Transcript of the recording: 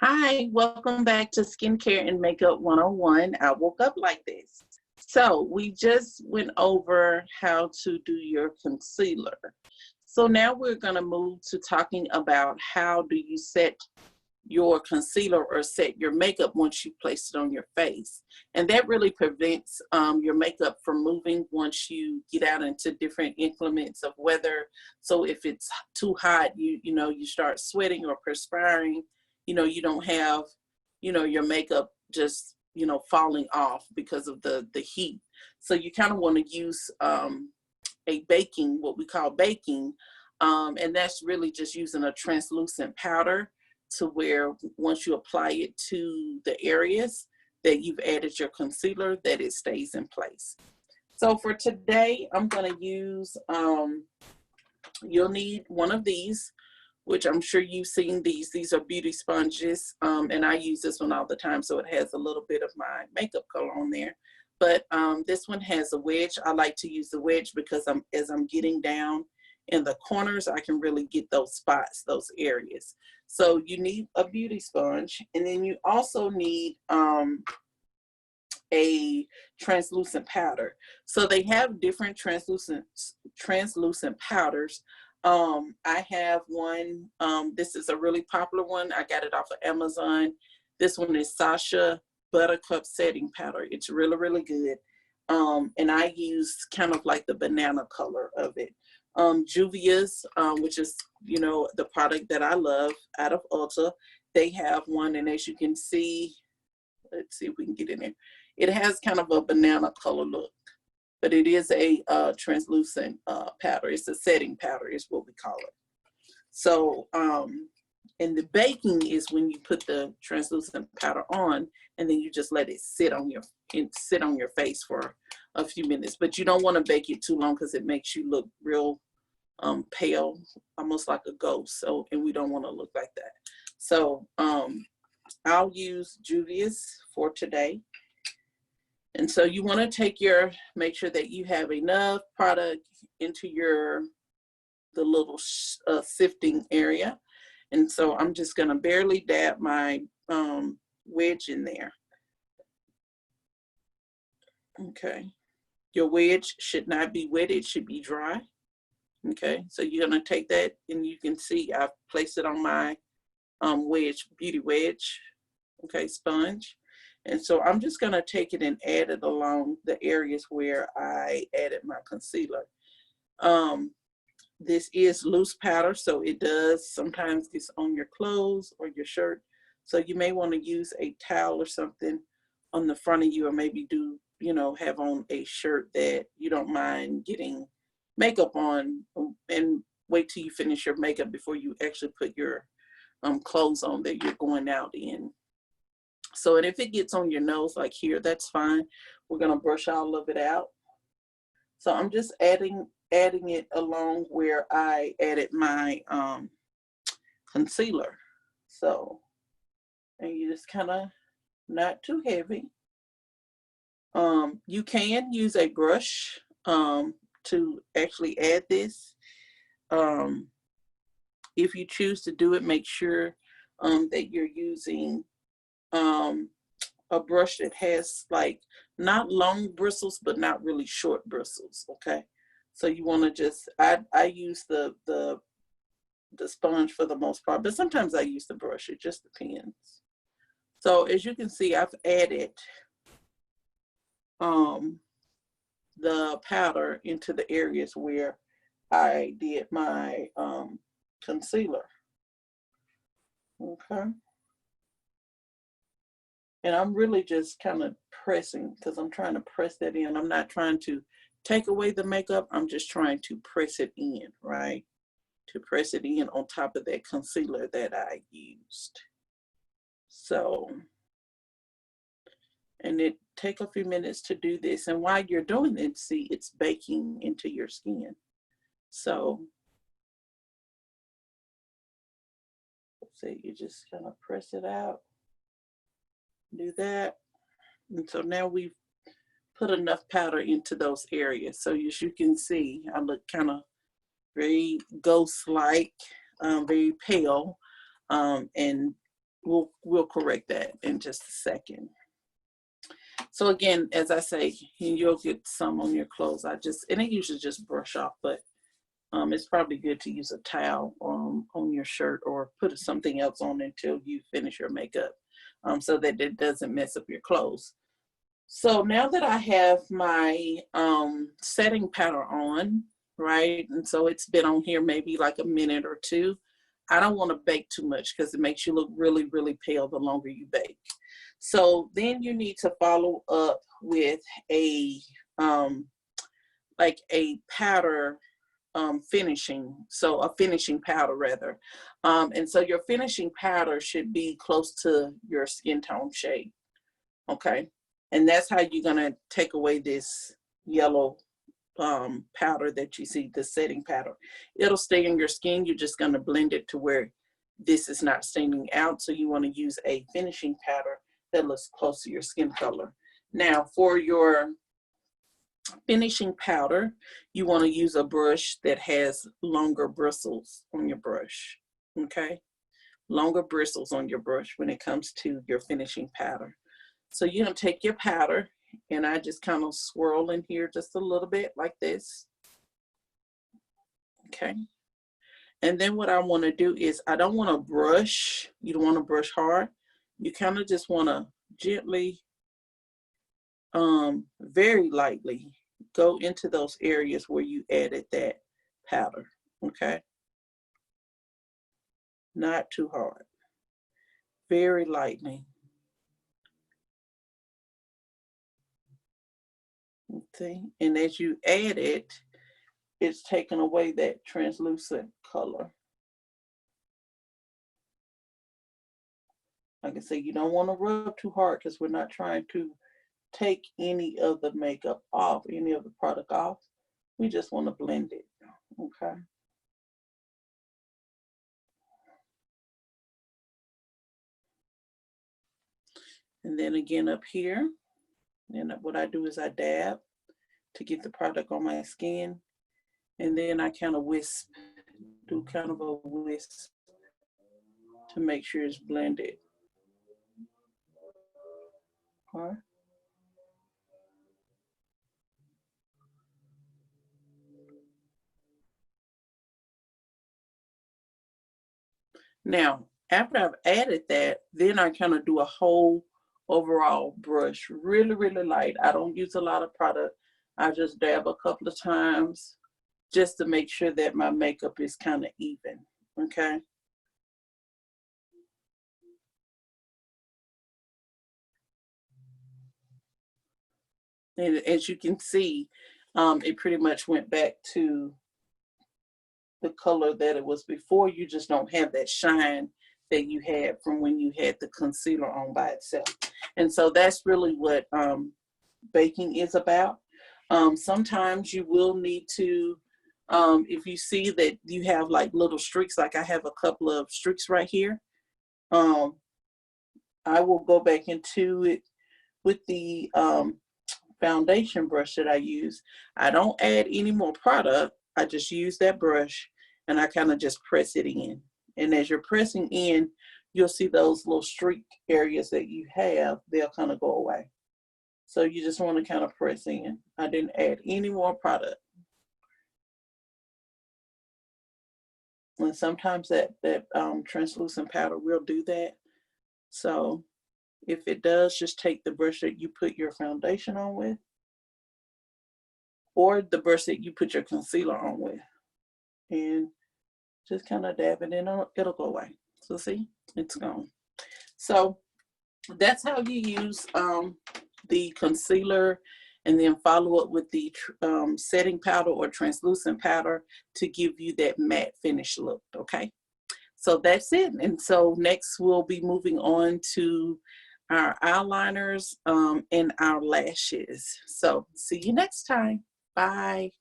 Hi, welcome back to Skincare and Makeup 101. I woke up like this. So we just went over how to do your concealer. So now we're going to move to talking about how do you set your concealer or set your makeup once you place it on your face. And that really prevents your makeup from moving once you get out into different inclements of weather. So if it's too hot, you start sweating or perspiring, you don't have, your makeup just, falling off because of the heat. So you kind of want to use a baking, what we call baking, and that's really just using a translucent powder to where once you apply it to the areas that you've added your concealer, that it stays in place. So for today, I'm going to use, you'll need one of these, which I'm sure you've seen these. These are beauty sponges, and I use this one all the time, so it has a little bit of my makeup color on there. But this one has a wedge. I like to use the wedge because as I'm getting down in the corners, I can really get those spots, those areas. So you need a beauty sponge, and then you also need a translucent powder. So they have different translucent powders. I have one, this is a really popular one. I got it off of Amazon. This one is Sasha Buttercup Setting Powder. It's really, really good. And I use kind of like the banana color of it. Juvia's, which is, the product that I love out of Ulta, they have one, and as you can see, let's see if we can get in there. It has kind of a banana color look, but it is a translucent powder. It's a setting powder is what we call it. So, and the baking is when you put the translucent powder on, and then you just let it sit on your face for a few minutes. But you don't want to bake it too long because it makes you look real pale, almost like a ghost. So, and we don't want to look like that. So, I'll use Juvia's for today. And so you want to make sure that you have enough product into the little sifting area. And so I'm just going to barely dab my wedge in there. Okay. Your wedge should not be wet, it should be dry. Okay, so you're going to take that, and you can see I've placed it on my beauty wedge, okay, sponge. And so I'm just going to take it and add it along the areas where I added my concealer. This is loose powder, so it does sometimes get on your clothes or your shirt. So you may want to use a towel or something on the front of you, or maybe have on a shirt that you don't mind getting makeup on, and wait till you finish your makeup before you actually put your clothes on that you're going out in. So, and if it gets on your nose like here, that's fine. We're going to brush all of it out. So I'm just adding it along where I added my concealer. So, and you just kind of, not too heavy. You can use a brush to actually add this. If you choose to do it, make sure that you're using a brush that has like not long bristles, but not really short bristles. Okay, so you want to just I use the sponge for the most part, but sometimes I use the brush. It just depends. So as you can see, I've added the powder into the areas where I did my concealer. Okay. And I'm really just kind of pressing, because I'm trying to press that in. I'm not trying to take away the makeup. I'm just trying to press it in, right? To press it in on top of that concealer that I used. So, and it take a few minutes to do this. And while you're doing it, see, it's baking into your skin. So, see, you just kind of press it out. Do that. And so now we've put enough powder into those areas. So as you can see, I look kind of very ghost-like, very pale. And we'll correct that in just a second. So again, as I say, you'll get some on your clothes. And it usually just brush off, but it's probably good to use a towel on your shirt or put something else on until you finish your makeup, so that it doesn't mess up your clothes. So now that I have my setting powder on, right, and so it's been on here maybe like a minute or two, I don't want to bake too much because it makes you look really, really pale the longer you bake. So then you need to follow up with a like a powder finishing, so a finishing powder rather. And so your finishing powder should be close to your skin tone shade, okay? And that's how you're gonna take away this yellow powder that you see, the setting powder. It'll stay in your skin. You're just gonna blend it to where this is not staining out. So you wanna use a finishing powder that looks close to your skin color. Now for your finishing powder, you wanna use a brush that has longer bristles on your brush, okay? Longer bristles on your brush when it comes to your finishing powder. So you're gonna take your powder, and I just kind of swirl in here just a little bit like this, okay? And then what I wanna do is, I don't wanna brush, you don't wanna brush hard. You kind of just wanna gently, very lightly go into those areas where you added that powder, okay? Not too hard, very lightly. Okay, and as you add it, it's taking away that translucent color. Like I say, you don't want to rub too hard because we're not trying to take any of the makeup off, any of the product off. We just want to blend it, okay? And then again up here, and what I do is I dab to get the product on my skin, and then I kind of wisp, do kind of a wisp to make sure it's blended. Okay. Now, after I've added that, then I kind of do a whole overall brush, really, really light. I don't use a lot of product. I just dab a couple of times just to make sure that my makeup is kind of even, okay? And as you can see, it pretty much went back to the color that it was before. You just don't have that shine that you had from when you had the concealer on by itself. And so that's really what baking is about. Sometimes you will need to, if you see that you have like little streaks, like I have a couple of streaks right here, I will go back into it with the foundation brush that I use. I don't add any more product. I just use that brush and I kind of just press it in. And as you're pressing in, you'll see those little streak areas that you have, they'll kind of go away. So you just want to kind of press in. I didn't add any more product. And sometimes that translucent powder will do that. So if it does, just take the brush that you put your foundation on with, or the brush that you put your concealer on with, and just kind of dab it in, it'll go away. So see, it's gone. So that's how you use the concealer, and then follow up with the setting powder or translucent powder to give you that matte finish look, okay? So that's it. And so next we'll be moving on to our eyeliners and our lashes. So see you next time. Bye.